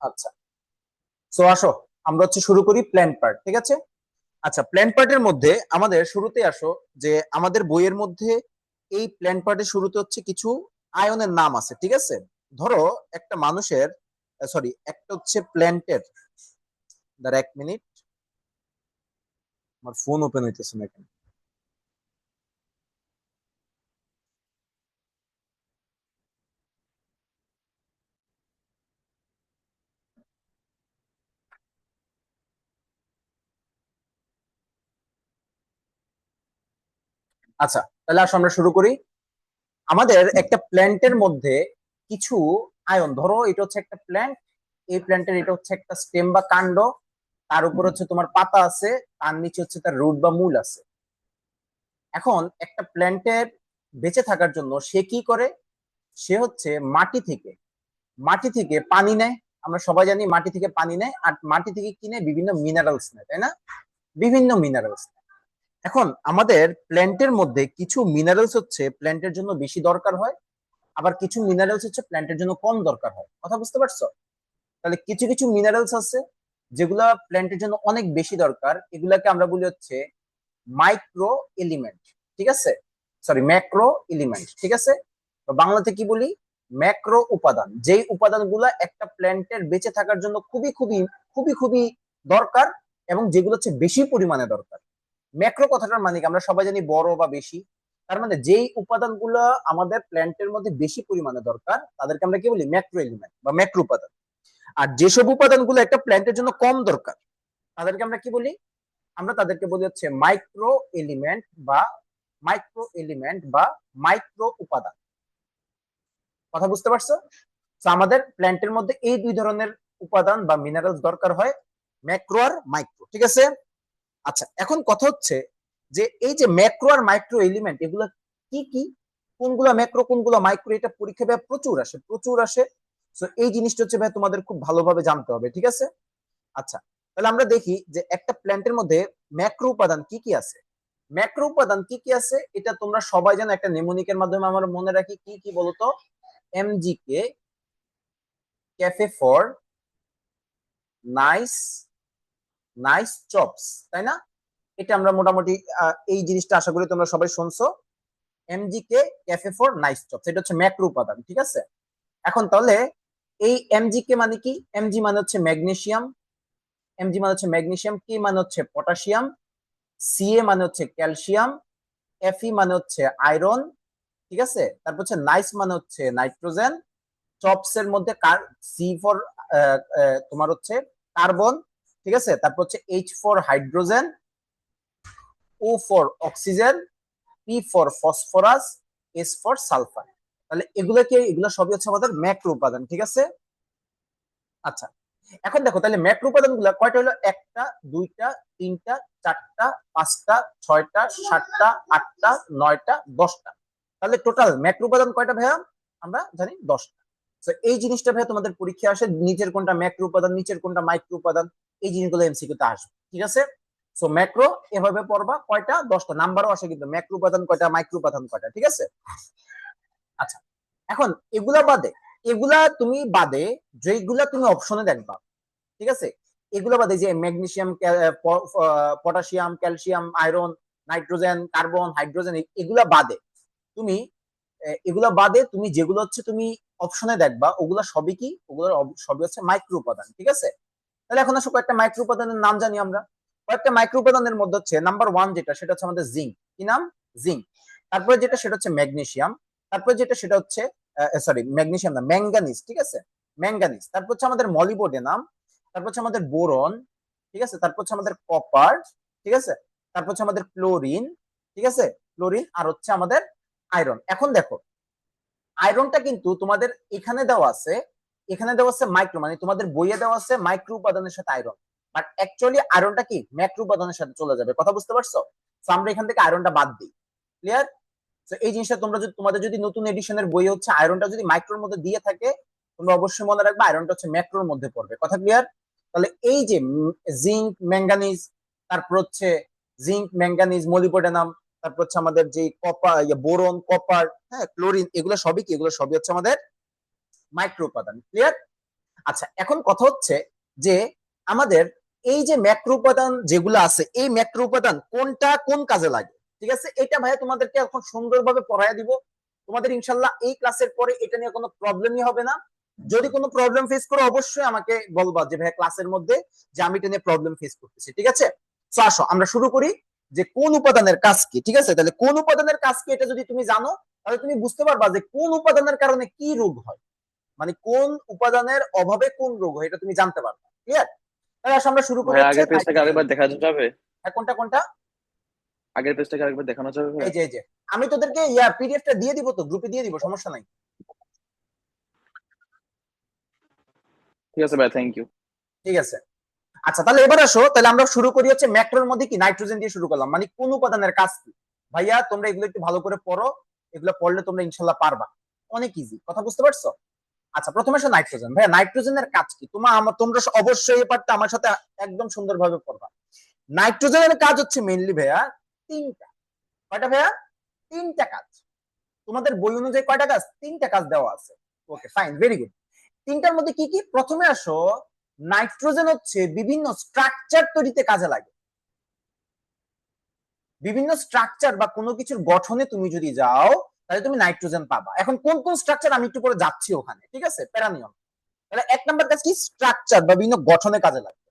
আচ্ছা, সো আসো আমরা শুরু করি প্ল্যান্ট পার্ট, ঠিক আছে? আচ্ছা, প্ল্যান্ট পার্টের মধ্যে আমাদের শুরুতে আসো যে আমাদের বইয়ের মধ্যে এই প্ল্যান্ট পার্টের শুরুতে কিছু আয়নের নাম আছে, ঠিক আছে? ধরো একটা মানুষের, সরি, একটা প্ল্যান্টের, দাঁড়া এক মিনিট, আমার ফোন ওপেন হইতেছে না কেন? আচ্ছা, তাহলে আসো আমরা শুরু করি। আমাদের একটা প্ল্যান্টের মধ্যে কিছু আয়ন, ধরো এটা একটা প্ল্যান্ট, এই প্ল্যান্টের এটা একটা স্টেম বা কাণ্ড, তার উপর তোমার পাতা আছে, তার নিচে তার রুট বা মূল আছে। এখন একটা প্ল্যান্টের বেঁচে থাকার জন্য সে কি করে? সে মাটি থেকে, মাটি থেকে পানি নেয়। আমরা সবাই জানি মাটি থেকে পানি নেয়, আর মাটি থেকে কিনে বিভিন্ন মিনারেলস নেয়, তাই না? বিভিন্ন মিনারেলস। এখন আমাদের প্ল্যান্টের মধ্যে কিছু মিনারেলস প্ল্যান্টের জন্য বেশি দরকার হয়, আবার কিছু মিনারেলস প্ল্যান্টের জন্য কম দরকার হয়। কথা বুঝতে পারছো? তাহলে কিছু কিছু মিনারেলস আছে যেগুলা প্ল্যান্টের জন্য অনেক বেশি দরকার, এগুলাকে আমরা বলি মাইক্রো এলিমেন্ট, ঠিক আছে? সরি, ম্যাক্রো এলিমেন্ট, ঠিক আছে? তো বাংলাতে কি বলি? ম্যাক্রো উপাদান, যেই উপাদানগুলা একটা প্ল্যান্টের বেঁচে থাকার জন্য খুবই খুবই খুবই খুবই দরকার, এবং যেগুলো বেশি পরিমাণে দরকার। ম্যাক্রো কথাটার মানে কি? আমরা সবাই জানি বড় বা বেশি। তার মানে যেই উপাদানগুলো আমাদের প্ল্যান্টের মধ্যে বেশি পরিমাণে দরকার, তাদেরকে আমরা কি বলি? ম্যাক্রো এলিমেন্ট বা ম্যাক্রো উপাদান। আর যেসব উপাদানগুলো একটা প্ল্যান্টের জন্য কম দরকার, তাদেরকে আমরা কি বলি? আমরা তাদেরকে বলি মাইক্রো এলিমেন্ট বা মাইক্রো এলিমেন্ট বা মাইক্রো উপাদান। কথা বুঝতে পারছো? তো আমাদের প্ল্যান্টের মধ্যে এই দুই ধরনের উপাদান বা মিনারেলস দরকার হয়, ম্যাক্রো আর মাইক্রো, ঠিক আছে? আচ্ছা, এখন কথা যে এই যে ম্যাক্রো আর মাইক্রো এলিমেন্ট, এগুলো কি কি, কোনগুলো ম্যাক্রো কোনগুলো মাইক্রো, এটা পরীক্ষা ভাই প্রচুর আসে, প্রচুর আসে। তো এই জিনিসটা ভাই তোমাদের খুব ভালোভাবে জানতে হবে, ঠিক আছে? আচ্ছা, তাহলে আমরা দেখি যে একটা প্ল্যান্টের মধ্যে ম্যাক্রো উপাদান কি কি আছে। ম্যাক্রো উপাদান কি কি আছে এটা তোমরা সবাই জানো, একটা নেমোনিকের মাধ্যমে আমরা মনে রাখি। কি কি বলতো? MGK, cafe for nice, nice chops, তাই না? এটা আমরা মোটামুটি এই জিনিসটা আশা করি তোমরা সবাই শুনছো। এমজিকে, ক্যাফে ফর নাইস চপস, এটা ম্যাক্রো উপাদান, ঠিক আছে? এখন তাহলে এই এমজিকে মানে কি? এমজি মানে ম্যাগনেসিয়াম, এমজি মানে ম্যাগনেসিয়াম, কে মানে পটাশিয়াম, সিএ মানে ক্যালসিয়াম, এফই মানে আয়রন, ঠিক আছে? তারপর নাইস মানে নাইট্রোজেন, চপস এর মধ্যে সি ফর তোমার কার্বন, ঠিক আছে? তারপর H for hydrogen, O for oxygen, P for phosphorus, S for sulphur. তাহলে এগুলো সবই আমাদের ম্যাক্রো উপাদান, ঠিক আছে? আচ্ছা, এখন দেখো তাহলে ম্যাক্রো উপাদান গুলা কয়টা হলো? একটা, দুইটা, তিনটা, চারটা, পাঁচটা, ছয়টা, সাতটা, আটটা, নয়টা, 10টা। তাহলে টোটাল ম্যাক্রো উপাদান কয়টা ভাইয়া? আমরা জানি 10টা। তো এই জিনিসটা ভাইয়া তোমাদের পরীক্ষা আসে, নিচের কোনটা ম্যাক্রো উপাদান, নিচের কোনটা মাইক্রো উপাদান, এই জিনিসগুলো এমসিকিউ তে আসবে, ঠিক আছে? সো ম্যাক্রো এভাবে পড়বা, কয়টা? 10টা। নাম্বারও আসে কিন্তু, ম্যাক্রো উপাদান কয়টা, মাইক্রো উপাদান কয়টা, ঠিক আছে? আচ্ছা, এখন এগুলা বাদে, এগুলা তুমি বাদে যেগুলা তুমি অপশনে দেখবা, ঠিক আছে? এগুলো বাদে যে magnesium, potassium, calcium, iron, nitrogen, carbon, hydrogen, এগুলা বাদে তুমি, এগুলা বাদে তুমি যেগুলো তুমি অপশনে দেখবা, ওগুলা সবই কি? ওগুলো সবই মাইক্রো উপাদান, ঠিক আছে? তাহলে এখন আসো কয়েকটা মাইক্রো উপাদানের নাম জানি আমরা। কয়েকটা মাইক্রো উপাদানের মধ্যে নাম্বার ওয়ান যেটা, সেটা আমাদের জিঙ্ক। কি নাম? জিঙ্ক। তারপরে যেটা, সেটা ম্যাগনেসিয়াম। তারপরে যেটা, সেটা সরি, ম্যাগনেসিয়াম না, ম্যাঙ্গানিজ, ঠিক আছে? ম্যাঙ্গানিজ। তারপর আমাদের মলিবডেনাম। তারপর আমাদের বোরন, ঠিক আছে? তারপর আমাদের কপার, ঠিক আছে? তারপর আমাদের ক্লোরিন, ঠিক আছে? ক্লোরিন। আর আমাদের আয়রন। এখন দেখো, আয়রনটা কিন্তু তোমাদের এখানে দেওয়া আছে, এখানে দেওয়া আছে মাইক্রো, মানে তোমাদের বইয়ে দেওয়া আছে মাইক্রো উপাদানের সাথে আয়রন, বাট অ্যাকচুয়ালি আয়রনটা কি ম্যাক্রো উপাদানের সাথে চলে যাবে। কথা বুঝতে পারছো? তো আমরা এখান থেকে আয়রনটা বাদ দিই। ক্লিয়ার? তো এই জিনিসটা তোমরা যদি, তোমাদের যদি নতুন এডিশনের বই আয়রনটা যদি মাইক্রোর মধ্যে দিয়ে থাকে, তোমরা অবশ্যই মনে রাখবে আয়রনটা ম্যাক্রোর মধ্যে পড়বে। কথা ক্লিয়ার? তাহলে এই যে জিঙ্ক, ম্যাঙ্গানিজ, তারপর জিঙ্ক, ম্যাঙ্গানিজ, মলিবডেনাম, তারপর আমাদের যে কপার, বোরন, কপার, হ্যাঁ, ক্লোরিন, এগুলো সবই কি? এগুলো সবই আমাদের মাইক্রো উপাদান। ক্লিয়ার? আচ্ছা, এখন কথা হচ্ছে যে আমাদের এই যে ম্যাক্রো উপাদান যেগুলো আছে, এই ম্যাক্রো উপাদান কোনটা কোন কাজে লাগে, ঠিক আছে? এটা ভাইয়া তোমাদেরকে এখন সুন্দরভাবে পড়ায় দিব। তোমাদের ইনশাল্লাহ এই ক্লাসের পরে এটা নিয়ে কোনো প্রবলেমই হবে না। যদি কোনো প্রবলেম ফেস করো অবশ্যই আমাকে বলবা যে ভাইয়া ক্লাসের মধ্যে যে আমি এটা নিয়ে প্রবলেম ফেস করতেছি, ঠিক আছে? তো আসো আমরা শুরু করি যে কোন উপাদানের কাজ কি, ঠিক আছে? তাহলে কোন উপাদানের কাজ কি এটা যদি তুমি জানো তাহলে তুমি বুঝতে পারবা যে কোন উপাদানের কারণে কি রোগ হয়, মানে কোন উপাদানের অভাবে কোন রোগ হয় এটা তুমি জানতে পারবে। ক্লিয়ার? তাহলে আসলে আমরা শুরু করি ভাই হচ্ছে আগের পেজটাকে নাইট্রোজেন আরেকবার দিয়ে। দেখা যাবে? হ্যাঁ, কোনটা কোনটা? আগের পেজটাকে আরেকবার দেখানো যাবে ভাই? এই যে আমি তোদেরকে পিডিএফটা দিয়ে দিব, তো গ্রুপে দিয়ে দিব, সমস্যা নাই। ঠিক আছে ভাই, থ্যাংক ইউ। ঠিক আছে। আচ্ছা, তাহলে এবার আসো, তাহলে আমরা শুরু করি হচ্ছে ম্যাক্রোর মধ্যে কি নাইট্রোজেন দিয়ে শুরু করলাম, মানে কোন উপাদানের কাজ কি। ভাইয়া তোমরা এগুলো একটু ভালো করে পড়ো, এগুলো পড়লে তোমরা ইনশাল্লাহ পারবা, অনেক ইজি, কথা বুঝতে পারছো? আচ্ছা, প্রথমে আসো নাইট্রোজেন। ভাইয়া নাইট্রোজেনের কাজ কি তোমরা অবশ্যই এই পার্টটা আমার সাথে একদম সুন্দরভাবে পড়বা। নাইট্রোজেনের কাজ হচ্ছে মেইনলি ভাইয়া তিনটা। কয়টা ভাইয়া? তিনটা কাজ। তোমাদের বই অনুযায়ী কয়টা কাজ? তিনটা কাজ দেওয়া আছে। ওকে, ফাইন, ভেরি গুড। তিনটার মধ্যে কি কি? প্রথমে আসো, নাইট্রোজেন হচ্ছে বিভিন্ন স্ট্রাকচার তৈরিতে কাজে লাগে। বিভিন্ন স্ট্রাকচার বা কোনো কিছুর গঠনে তুমি যদি যাও তাহলে তুমি নাইট্রোজেন পাবা। এখন কোন কোন স্ট্রাকচার আমি একটু পরে যাচ্ছি ওখানে, ঠিক আছে? প্যারানিয়ম। তাহলে এক নাম্বার কাজ কি? স্ট্রাকচার বা বিভিন্ন গঠনে কাজে লাগে।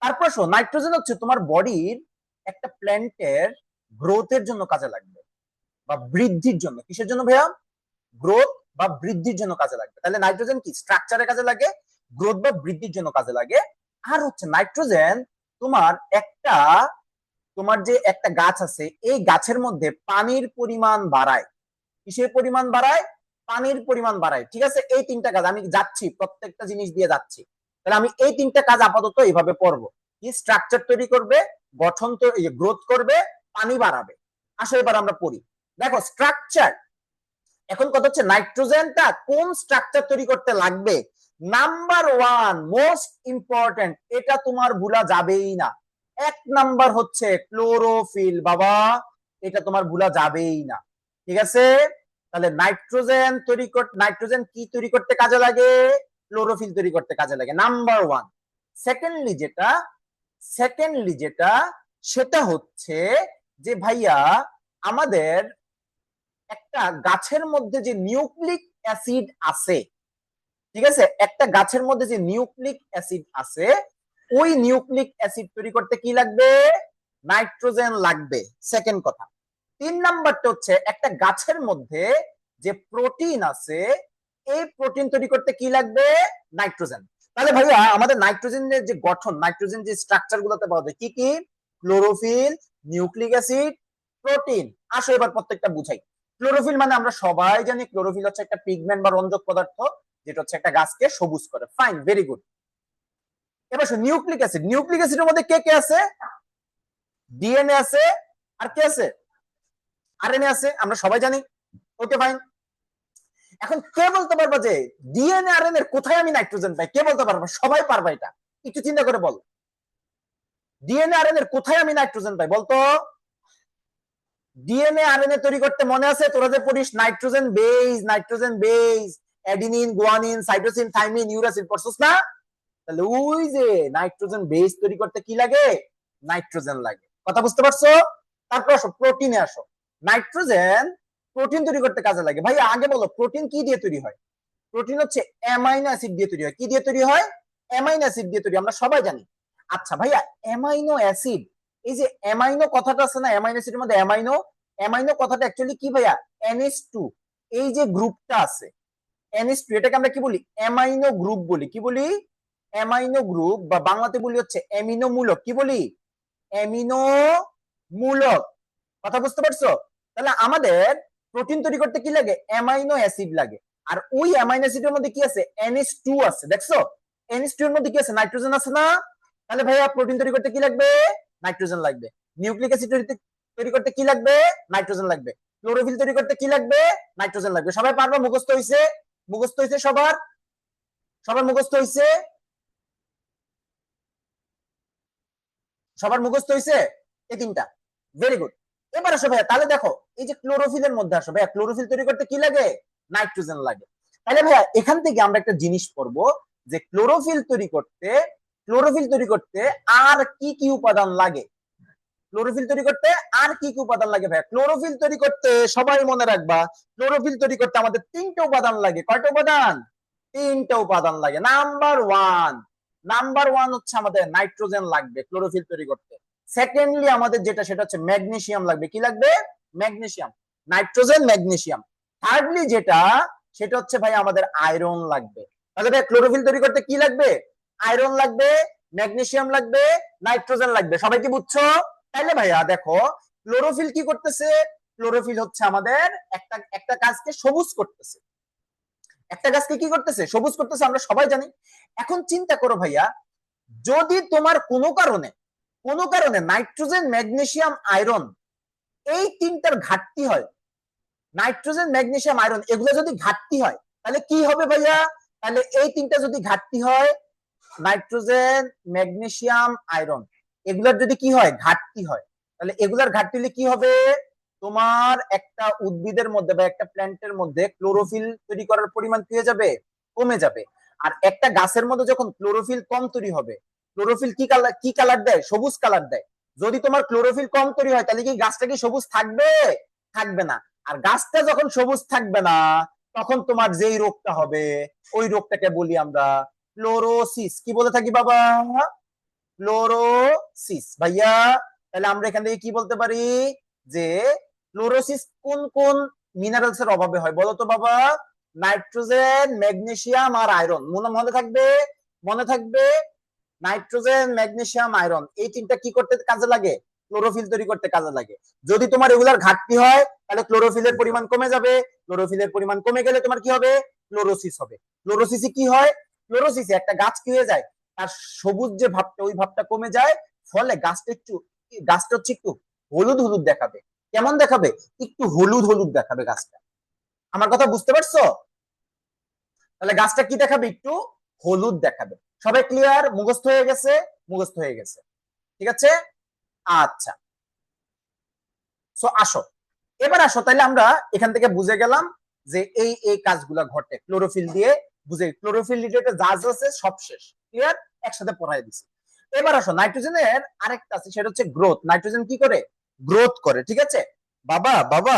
তারপর শো, নাইট্রোজেন হচ্ছে তোমার বডির একটা প্ল্যান্টের গ্রোথের জন্য কাজে লাগবে বা বৃদ্ধির জন্য। কিসের জন্য ভাইয়া? গ্রোথ বা বৃদ্ধির জন্য কাজে লাগবে। তাহলে নাইট্রোজেন কি? স্ট্রাকচারে কাজে লাগে, গ্রোথ বা বৃদ্ধির জন্য কাজে লাগে। আর হচ্ছে নাইট্রোজেন তোমার একটা, তোমার যে একটা গাছ আছে এই গাছের মধ্যে পানির পরিমাণ বাড়ায়। কিসের পরিমাণ বাড়ায়? পানির পরিমাণ বাড়ায়, ঠিক আছে? এই তিনটা কাজ আমি যাচ্ছি, প্রত্যেকটা জিনিস দিয়ে যাচ্ছি। তাহলে আমি এই তিনটা কাজ আপাতত এইভাবে পড়বো। কি? স্ট্রাকচার তৈরি করবে, গঠন গ্রোথ করবে, পানি বাড়াবে। আসলে এবার আমরা পড়ি। দেখো স্ট্রাকচার, এখন কথা হচ্ছে নাইট্রোজেনটা কোন স্ট্রাকচার তৈরি করতে লাগবে। নাম্বার ওয়ান মোস্ট ইম্পর্টেন্ট, এটা তোমার ভুলা যাবেই না, এক নাম্বার হচ্ছে ক্লোরোফিল। বাবা, এটা তোমার ভুলা যাবেই না, ঠিক আছে? তাহলে নাইট্রোজেন কি তৈরি করতে কাজে লাগে? ক্লোরোফিল তৈরি করতে কাজে লাগে, নাম্বার ওয়ান। সেকেন্ডলি যেটা সেটা হচ্ছে যে ভাইয়া আমাদের একটা গাছের মধ্যে যে নিউক্লিক অ্যাসিড আছে, ঠিক আছে? একটা গাছের মধ্যে যে নিউক্লিক অ্যাসিড আছে, ওই নিউক্লিক অ্যাসিড তৈরি করতে কি লাগবে? নাইট্রোজেন লাগবে, সেকেন্ড কথা। তিন নাম্বারটা হচ্ছে একটা গাছের মধ্যে যে প্রোটিন আছে, এই প্রোটিন তৈরি করতে কি লাগবে? নাইট্রোজেন। তাহলে ভাইয়া আমাদের নাইট্রোজেনের যে গঠন, নাইট্রোজেন যে স্ট্রাকচার গুলোতে পাওয়া যায় কি কি? Chlorophyll, nucleic acid, protein. আসো এবার প্রত্যেকটা বুঝাই। ক্লোরোফিল মানে আমরা সবাই জানি ক্লোরোফিল হচ্ছে একটা পিগমেন্ট বা রঞ্জক পদার্থ, যেটা হচ্ছে একটা গাছকে সবুজ করে। Fine, very good. এবার নিউক্লিক অ্যাসিড, নিউক্লিক অ্যাসিডের মধ্যে কে কে আছে? ডিএনএ আছে, আর কে আছে? আরএনএ আছে, আমরা সবাই জানি। ওকে, ফাইন। এখন কে বলতে পারবা যে ডিএনএ আরএনএ এর কোথায় আমি নাইট্রোজেন পাই? কে বলতে পারবা? সবাই পারবা এটা, একটু চিন্তা করে বল। ডিএনএ আরএনএ এর কোথায় আমি নাইট্রোজেন পাই বলতো? ডিএনএ আরএনএ তৈরি করতে মনে আছে তোরা যে পড়িস nitrogen base, nitrogen base, adenine, guanine, cytosine, thymine, uracil, পড়ছস না? তাহলে ওই যে নাইট্রোজেন বেস তৈরি করতে কি লাগে? নাইট্রোজেন লাগে, কথা বুঝতে পারছো? তারপর আসো প্রোটিনে আসো। নাইট্রোজেন প্রোটিন তৈরি করতে কাজে লাগে। ভাই আগে বলো প্রোটিন কি দিয়ে তৈরি হয়? প্রোটিন হচ্ছে অ্যামাইনো অ্যাসিড দিয়ে তৈরি হয়। কি দিয়ে তৈরি হয়? অ্যামাইনো অ্যাসিড দিয়ে তৈরি, আমরা সবাই জানি। আচ্ছা ভাইয়া, অ্যামাইনো অ্যাসিড, এই যে অ্যামাইনো কথাটা আছে না, অ্যামাইনো অ্যাসিডের মধ্যে অ্যামাইনো, অ্যামাইনো কথাটা অ্যাকচুয়ালি কি ভাইয়া? NH2, এই যে গ্রুপটা আছে NH2, এটাকে আমরা কি বলি? অ্যামাইনো গ্রুপ বলি। কি বলি? অ্যামাইনো গ্রুপ, বা বাংলাতে বলি হচ্ছে অ্যামিনো মূলক। কি বলি? অ্যামিনো মূলক, কথা বুঝতে পারছো? তাহলে আমাদের প্রোটিন তৈরি করতে কি লাগে? অ্যামাইনো অ্যাসিড লাগে। আর ওই অ্যামাইনো অ্যাসিডের মধ্যে কি আছে? NH2 আছে, দেখছো? NH2 এর মধ্যে কি আছে? নাইট্রোজেন আছে না? তাহলে ভাইয়া প্রোটিন তৈরি করতে কি লাগবে? নাইট্রোজেন লাগবে। নিউক্লিক অ্যাসিড তৈরি করতে কি লাগবে? নাইট্রোজেন লাগবে। ক্লোরোফিল তৈরি করতে কি লাগবে? নাইট্রোজেন লাগবে। সবাই পারবে? মুখস্থ হইছে? মুখস্থ হইছে সবার? সবার মুখস্থ হইছে? সবার মুখস্থ হইছে এই তিনটা? Very good. এবার আসো ভাইয়া, তাহলে দেখো এই যে ক্লোরোফিলের মধ্যে আসো ভাইয়া, ক্লোরোফিল তৈরি করতে কি লাগে? নাইট্রোজেন লাগে। তাহলে ভাইয়া এখান থেকে আমরা একটা জিনিস পড়বো যে ক্লোরোফিল তৈরি করতে আর কি কি উপাদান লাগে। ক্লোরোফিল তৈরি করতে আর কি কি উপাদান লাগে ভাই? ক্লোরোফিল তৈরি করতে সবাই মনে রাখবা, ক্লোরোফিল তৈরি করতে আমাদের 3টা উপাদান লাগে। কয়টা উপাদান? 3টা উপাদান লাগে। নাম্বার ওয়ান হচ্ছে আমাদের নাইট্রোজেন লাগবে ক্লোরোফিল তৈরি করতে। সেকেন্ডলি আমাদের যেটা সেটা হচ্ছে ম্যাগনেসিয়াম লাগবে। কি লাগবে? Magnesium, nitrogen, magnesium. থার্ডলি যেটা সেটা হচ্ছে ভাই আমাদের আয়রন লাগবে। তাহলে ক্লোরোফিল তৈরি করতে কি লাগবে? আয়রন লাগবে, ম্যাগনেসিয়াম লাগবে, নাইট্রোজেন লাগবে। সবাই কি বুঝছো? তাইলে ভাইয়া দেখো ক্লোরোফিল কি করতেছে? ক্লোরোফিল হচ্ছে আমাদের একটা গাছকে সবুজ করতেছে। একটা গাছকে কি করতেছে? সবুজ করতেছে, আমরা সবাই জানি। এখন চিন্তা করো ভাইয়া, যদি তোমার কোনো কারণে নাইট্রোজেন, ম্যাগনেসিয়াম, আয়রন এই 3টার ঘাটতি হয়, নাইট্রোজেন, ম্যাগনেসিয়াম, আয়রন এগুলো যদি ঘাটতি হয়, তাহলে কি হবে ভাইয়া? তাহলে এই 3টা যদি ঘাটতি হয়, নাইট্রোজেন, ম্যাগনেসিয়াম, আয়রন এগুলার যদি কি হয়? ঘাটতি হয়, তাহলে এগুলার ঘাটতি হলে কি হবে? তোমার একটা উদ্ভিদের মধ্যে বা একটা প্ল্যান্টের মধ্যে ক্লোরোফিল তৈরি করার পরিমাণ কি হয়ে যাবে? কমে যাবে। আর একটা গাছের মধ্যে যখন ক্লোরোফিল কম তৈরি হবে, ক্লোরোফিল কি কালার দেয়? সবুজ কালার দেয়। যদি তোমার ক্লোরোফিল কম তৈরি হয়, তাহলে কি গাছটা কি সবুজ থাকবে? থাকবে না। আর গাছটা যখন সবুজ থাকবে না, তখন তোমার যেই রোগটা হবে, ওই রোগটাকে বলি আমরা ক্লোরোসিস। কি বলে থাকি বাবা? ক্লোরোসিস। ভাইয়া তাহলে আমরা এখান থেকে কি বলতে পারি? যে ক্লোরোসিস কোন কোন মিনারেলস এর অভাবে হয় বলো তো বাবা? নাইট্রোজেন, ম্যাগনেসিয়াম আর আয়রন। মনে থাকবে নাইট্রোজেন, ম্যাগনেসিয়াম, আয়রন এই 3টা কি করতে কাজে লাগে? ক্লোরোফিল তৈরি করতে কাজে লাগে। যদি তোমার এগুলার ঘাটতি হয়, তাহলে ক্লোরোফিলের পরিমাণ কমে যাবে। ক্লোরোফিলের পরিমাণ কমে গেলে তোমার কি হবে? ক্লোরোসিস হবে। ক্লোরোসিসে কি হয়? ক্লোরোসিসে একটা গাছ কি হয়ে যায়? তার সবুজ যে ভাবটা, ওই ভাবটা কমে যায়। ফলে গাছটা হচ্ছে একটু হলুদ হলুদ দেখাবে। কেমন দেখাবে? একটু হলুদ হলুদ দেখাবে গাছটা। আমার কথা বুঝতে পারছো? তাহলে গাছটা কি দেখাবে? একটু হলুদ দেখাবে। সবাই ক্লিয়ার? মুখস্থ হয়ে গেছে? মুখস্থ হয়ে গেছে, ঠিক আছে। আচ্ছা, সো এবার আসো তাহলে আমরা এখান থেকে বুঝে গেলাম যে এই এই কাজগুলা ঘটে ক্লোরোফিল দিয়ে। ক্লোরোফিল রিলেটেড যা যা আছে সব শেষ, ক্লিয়ার? একসাথে পড়াই দিছি। এবার আসো নাইট্রোজেনের আরেকটা আছে, সেটা হচ্ছে গ্রোথ। নাইট্রোজেন কি করে? গ্রোথ করে, ঠিক আছে বাবা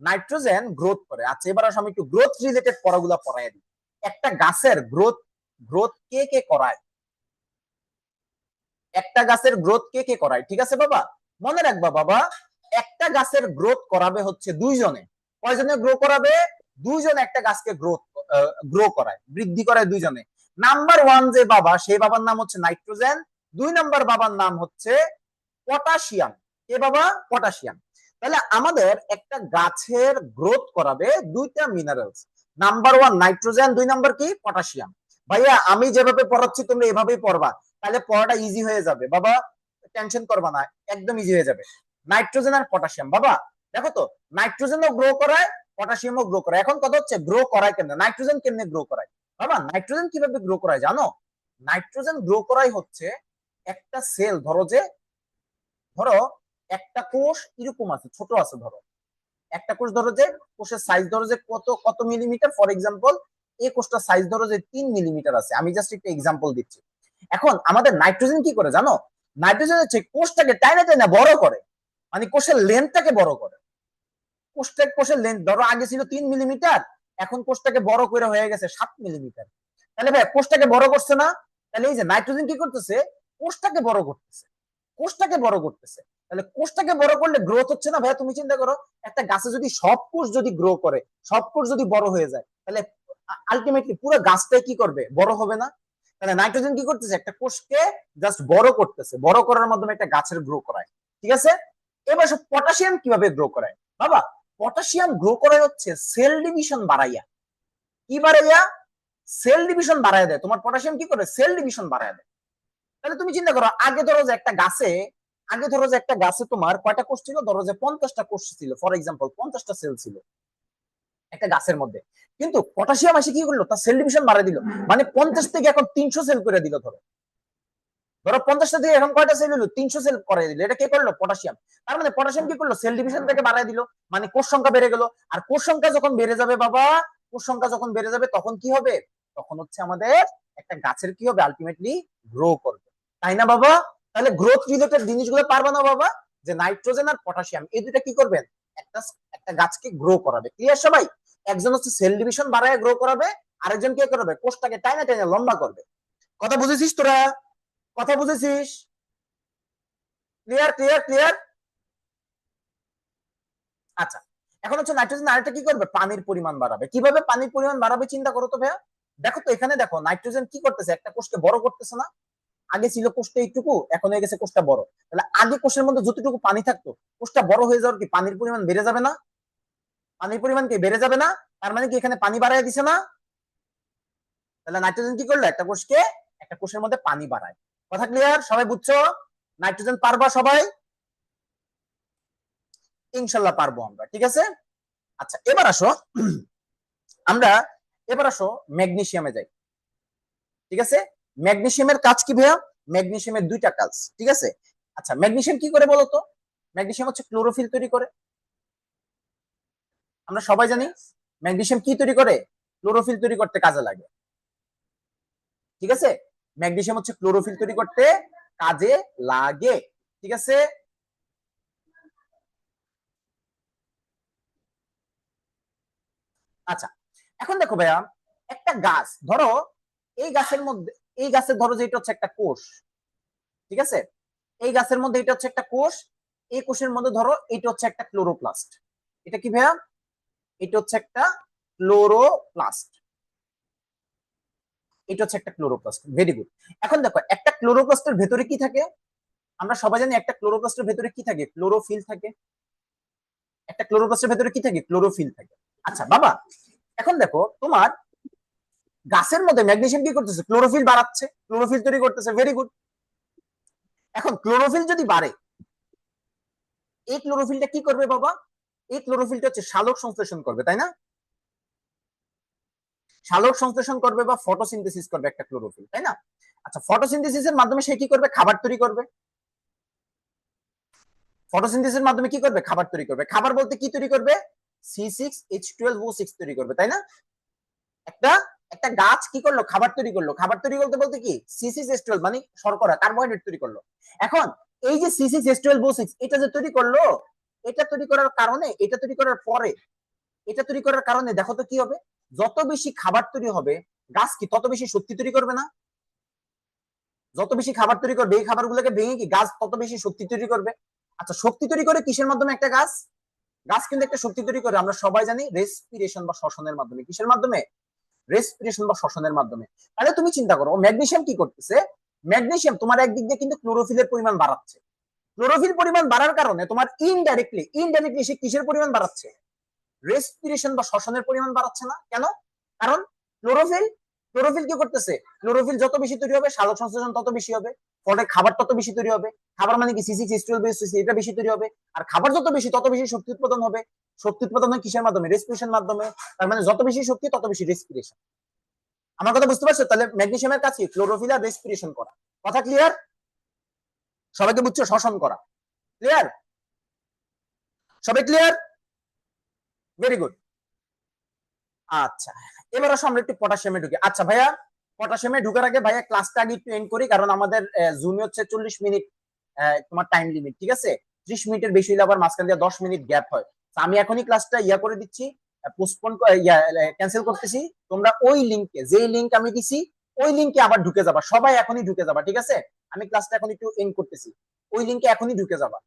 নাইট্রোজেন গ্রোথ করে। আচ্ছা, এবার আসো আমি একটু গ্রোথ রিলেটেড পড়াগুলা পড়াই দিই। একটা গাছের গ্রোথ কে কে করায়? একটা গাছের গ্রোথ কে কে করায়? ঠিক আছে বাবা, মনে রাখবা বাবা, একটা গাছের গ্রোথ করাবে হচ্ছে দুইজনে। কয়জনে গ্রো করাবে? দুইজনে একটা গাছকে গ্রো করায়, বৃদ্ধি করায় দুইজনে। নাম্বার ওয়ান যে বাবা, সেই বাবার নাম হচ্ছে নাইট্রোজেন। 2 নম্বর বাবার নাম হচ্ছে পটাশিয়াম। কে বাবা? পটাশিয়াম। তাহলে আমাদের একটা গাছের গ্রোথ করাবে 2টা মিনারেলস। নাম্বার ওয়ান নাইট্রোজেন, 2 নম্বর কি? পটাশিয়াম। ভাইয়া আমি যেভাবে পড়াচ্ছি তোমরা এভাবেই পড়বা, তাহলে পড়াটা ইজি হয়ে যাবে বাবা, টেনশন করবা না, একদম ইজি হয়ে যাবে। নাইট্রোজেন আর পটাশিয়াম বাবা, দেখো তো নাইট্রোজেনও গ্রো করায়, পটাশিয়ামও গ্রো করায়। এখন কথা হচ্ছে গ্রো করায় কেন? নাইট্রোজেন কেমনে গ্রো করায় বাবা? নাইট্রোজেন কিভাবে গ্রো করায় জানো? নাইট্রোজেন গ্রো করাই হচ্ছে একটা সেল, ধরো একটা কোষ এরকম আছে, ছোট আছে, ধরো একটা কোষ, ধরো যে কোষের সাইজ ধরো যে কত কত মিলিমিটার। ফর এক্সাম্পল এই কোষটার সাইজ ধরো যে 3 মিলিমিটার আছে, আমি জাস্ট একটা এক্সাম্পল দিচ্ছি। এখন আমাদের নাইট্রোজেন কি করে জানো? নাইট্রোজেন হচ্ছে কোষটাকে টাইনা টাইনা বড় করে, মানে কোষের লেন্থটাকে বড় করে। কোষের লেন্থ ধরো আগে ছিল 3 মিলিমিটার, এখন কোষটাকে বড় করে হয়ে গেছে 7 মিলিমিটার। তাহলে ভাই কোষটাকে বড় করছে না? তাহলে এই যে নাইট্রোজেন কি করতেছে? কোষটাকে বড় করতেছে, কোষটাকে বড় করতেছে। তাহলে কোষটাকে বড় করলে গ্রোথ হচ্ছে না ভাইয়া? তুমি চিন্তা করো, একটা গাছে যদি সব কোষ যদি গ্রো করে, সব কোষ যদি বড় হয়ে যায়, তাহলে আলটিমেটলি পুরো গাছটাই কি করবে? বড় হবে না? তাহলে নাইট্রোজেন কি করতেছে? একটা কোষকে জাস্ট বড় করতেছে, বড় করার মাধ্যমে একটা গাছের গ্রো করায়, ঠিক আছে। এবার সব পটাশিয়াম কিভাবে গ্রো করায় বাবা? পটাশিয়াম গ্রো করায় হচ্ছে সেল ডিভিশন বাড়াইয়া। কি বাড়াইয়া? সেল ডিভিশন বাড়ায় দেয়। তোমার পটাশিয়াম কি করে? সেল ডিভিশন বাড়ায় দেয়। তাহলে তুমি চিন্তা করো, আগে ধরো যে একটা গাছে তোমার কয়টা কোষ ছিল? ধরো যে 50টা কোষ ছিল, ফর এক্সাম্পল 50টা সেল ছিল একটা গাছের মধ্যে। কিন্তু পটাশিয়াম এসে কি করলো? তার সেল ডিভিশন বাড়ায় দিল, মানে 50 থেকে এখন 300 সেল করে দিল। ধরো ধরো 50টা থেকে এখন কয়টা সেল হলো? 300 সেল করে দিল। এটা কে করলো? পটাশিয়াম। তার মানে পটাশিয়াম কি করলো? সেল ডিভিশনটাকে বাড়ায় দিল, মানে কোষ সংখ্যা বেড়ে গেল। আর কোষ সংখ্যা যখন বেড়ে যাবে বাবা, কোষ সংখ্যা যখন বেড়ে যাবে তখন কি হবে? তখন হচ্ছে আমাদের একটা গাছের কি হবে আলটিমেটলি গ্রো করবে, তাই না বাবা? তাহলে গ্রোথ রিলেটেড জিনিসগুলো পারবা না বাবা, যে নাইট্রোজেন আর পটাশিয়াম এই দুটা কি করবেন, একটা একটা গাছকে গ্রো করাবে। ক্লিয়ার সবাই? একজন হচ্ছে সেল ডিভিশন বাড়ায় গ্রো করাবে, আরেকজন কি করবে, কোষটাকে টাইনা টাইনা লম্বা করবে। কথা বুঝেছিস তোরা? কথা বুঝেছিস? Clear clear clear? আচ্ছা, এখন হচ্ছে নাইট্রোজেন আরেকটা কি করবে, পানির পরিমাণ বাড়াবে। কিভাবে পানির পরিমাণ বাড়াবে চিন্তা করো তো ভাইয়া। দেখো তো এখানে দেখো নাইট্রোজেন কি করতেছে, একটা কোষকে বড় করতেছে না? আগে ছিল কোষটা এইটুকু, এখন হয়ে গেছে কোষটা বড়। তাহলে আগে কোষের মধ্যে যতটুকু পানি থাকতো, কোষটা বড় হয়ে যাওয়ার কি পানির পরিমাণ বেড়ে যাবে না? পানির পরিমাণ কি বেড়ে যাবে না? তার মানে কি এখানে পানি বাড়ায় দিছে না? তাহলে নাইট্রোজেন কি করলো, একটা কোষকে, একটা কোষের মধ্যে পানি বাড়ায়। কথা ক্লিয়ার? সবাই বুঝছো? নাইট্রোজেন পারবা সবাই? ইনশাল্লাহ পারবো আমরা, ঠিক আছে। আচ্ছা এবার আসো আমরা, এবার আসো ম্যাগনেসিয়ামে যাই, ঠিক আছে। ম্যাগনেসিয়ামের কাজ কি ভাইয়া? ম্যাগনেসিয়ামের দুইটা কাজ, ঠিক আছে। আচ্ছা ম্যাগনেসিয়াম কি করে বলতো? ম্যাগনেসিয়াম হচ্ছে ক্লোরোফিল তৈরি করে। আমরা সবাই জানি ম্যাগনেসিয়াম কি তৈরি করে, ক্লোরোফিল তৈরি করতে কাজে লাগে, ঠিক আছে। ম্যাগনেসিয়াম হচ্ছে ক্লোরোফিল তৈরি করতে কাজে লাগে, ঠিক আছে। আচ্ছা এখন দেখো ভাইয়া, একটা গাছ ধরো, এই গাছের মধ্যে, এই গাছের ধরো যে এটা হচ্ছে একটা কোষ, ঠিক আছে। এই গাছের মধ্যে এটা হচ্ছে একটা কোষ, এই কোষের মধ্যে ধরো এটা হচ্ছে একটা ক্লোরোপ্লাস্ট। এটা কি ভাইয়া? এটা হচ্ছে একটা ক্লোরোপ্লাস্ট, এটা হচ্ছে একটা ক্লোরোপ্লাস্ট। Very good. এখন দেখো একটা ক্লোরোপ্লাস্টের ভেতরে কি থাকে, আমরা সবাই জানি একটা ক্লোরোপ্লাস্টের ভেতরে কি থাকে, ক্লোরোফিল থাকে। একটা ক্লোরোপ্লাস্টের ভেতরে কি থাকে, ক্লোরোফিল থাকে। আচ্ছা বাবা, এখন দেখো তোমার গাছের মধ্যে ম্যাগনেসিয়াম কি করতেছে, ক্লোরোফিল বাড়াচ্ছে, ক্লোরোফিল তৈরি করতেছে। Very good. এখন ক্লোরোফিল যদি বাড়ে, এই ক্লোরোফিলটা কি করবে বাবা, এই ক্লোরোফিলটা হচ্ছে সালোক সংশ্লেষণ করবে, তাই না? সালোক সংশ্লেষণ করবে বা ফটোসিনথেসিস করবে একটা ক্লোরোফিল, তাই না? আচ্ছা ফটোসিনথেসিসের মাধ্যমে সে কি করবে, খাবার তৈরি করবে। ফটোসিনথেসিসের মাধ্যমে কি করবে, খাবার তৈরি করবে। খাবার বলতে কি তৈরি করবে, C6H12O6 তৈরি করবে, তাই না? একটা একটা গাছ কি করলো, খাবার তৈরি করলো। খাবার তৈরি করতে বলতে কি, C6H12 মানে শর্করা, কার্বোহাইড্রেট তৈরি করলো। এখন এই যে C6H12O6 এটা যে তৈরি করলো, এটা তৈরি করার কারণে, এটা তৈরি করার পরে, এটা তৈরি করার কারণে দেখো তো কি হবে, যত বেশি খাবার তৈরি হবে, গাছ কি তত বেশি শক্তি তৈরি করবে না? যত বেশি খাবার তৈরি করবে, এই খাবারগুলোকে ভেঙে কি গাছ তত বেশি শক্তি তৈরি করবে। আচ্ছা শক্তি তৈরি করে কিসের মাধ্যমে একটা গাছ, গাছ কিন্তু একটা শক্তি তৈরি করে, আমরা সবাই জানি রেসপিরেশন বা শ্বসনের মাধ্যমে। কিসের মাধ্যমে, রেসপিরেশন বা শ্বসনের মাধ্যমে। তাহলে তুমি চিন্তা করো ম্যাগনেসিয়াম কি করতেছে, ম্যাগনেসিয়াম তোমার একদিক দিয়ে কিন্তু ক্লোরোফিলের পরিমাণ বাড়াচ্ছে। ক্লোরোফিল পরিমাণ বাড়ার কারণে তোমার ইনডাইরেক্টলি, ইনডাইরেক্টলি সে কিসের পরিমাণ বাড়াচ্ছে, রেসপিরেশন বা শ্বসনের পরিমাণ বাড়াচ্ছে না কেন? কারণ ক্লোরোফিল, ক্লোরোফিল কি করতেছে, ক্লোরোফিল যত বেশি তৈরি হবে সালোক সংশ্লেষণ তত বেশি হবে, ফলে খাবার তত বেশি তৈরি হবে। খাবার মানে কি C6H12 এটা বেশি তৈরি হবে। আর খাবার যত বেশি তত বেশি শক্তি উৎপাদন হবে। শক্তি উৎপাদন হয় কিসের মাধ্যমে, রেসপিরেশন মাধ্যমে। তার মানে যত বেশি শক্তি তত বেশি রেসপিরেশন। আমার কথা বুঝতে পারছো? তাহলে ম্যাগনেসিয়ামের কাছে ক্লোরোফিল আর রেসপিরেশন করা। কথা ক্লিয়ার? সবাইকে বুঝছো? শ্বসন করা। ক্লিয়ার? সবাই ক্লিয়ার? Very good. আচ্ছা এবার আসো আমরা একটু পটাশিয়ামে ঢুকি। আচ্ছা ভাইয়া, পটাশিয়ামে ঢুকার আগে ভাইয়া ক্লাসটা আগে একটু এন্ড করি, কারণ আমাদের জুমে হচ্ছে 40 মিনিট তোমার টাইম লিমিট, ঠিক আছে। 30 মিনিটের বেশি হলে আবার মাঝখান দিয়ে 10 মিনিট গ্যাপ হয়। আমি এখনই ক্লাসটা ইয়া করে দিচ্ছি, পোস্টপোন ক্যান্সেল করতেছি। তোমরা ওই লিঙ্কে, যে লিঙ্ক আমি দিছি ওই লিঙ্কে আবার ঢুকে যাবা, সবাই এখনই ঢুকে যাবা, ঠিক আছে। আমি ক্লাসটা এখন একটু এন্ড করতেছি, ওই লিঙ্কে এখনই ঢুকে যাবা।